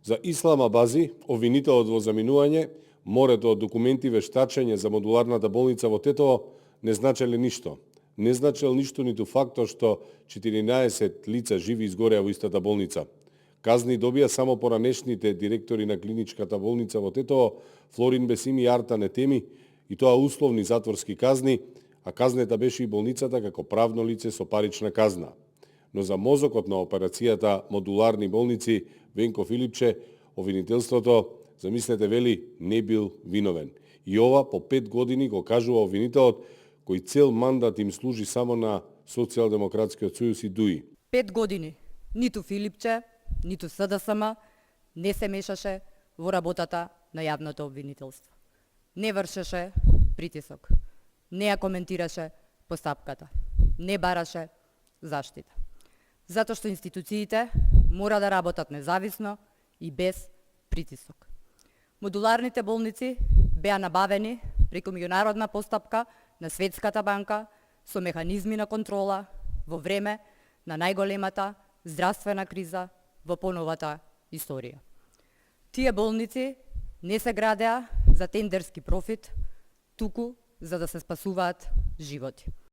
За Ислама Бази, обвинителот во заминување, морето од документи вештачење за модуларната болница во Тетово не значеле ништо. Не значел ништо ниту фактот што 14 лица живи изгореа во истата болница. Казни добија само поранешните директори на клиничката болница во Тетово, Флорин Бесими и Арта Нетеми, и тоа условни затворски казни, а казнета беше и болницата како правно лице со парична казна. Но за мозокот на операцијата модуларни болници Венко Филипче, обвинителството, замислете, вели, не бил виновен. И ова по 5 години го кажува обвинителот, кој цел мандат им служи само на Социјалдемократскиот сојуз и ДУИ. 5 години ниту Филипче, ниту СДСМ не се мешаше во работата на јавното обвинителство. Не вршеше притисок, не ја коментираше постапката, не бараше заштита. Затоа што институциите мора да работат независно и без притисок. Модуларните болници беа набавени преку меѓународна постапка на Светската банка со механизми на контрола во време на најголемата здравствена криза во поновата историја. Тие болници не се градеа за тендерски профит, туку за да се спасуваат животи.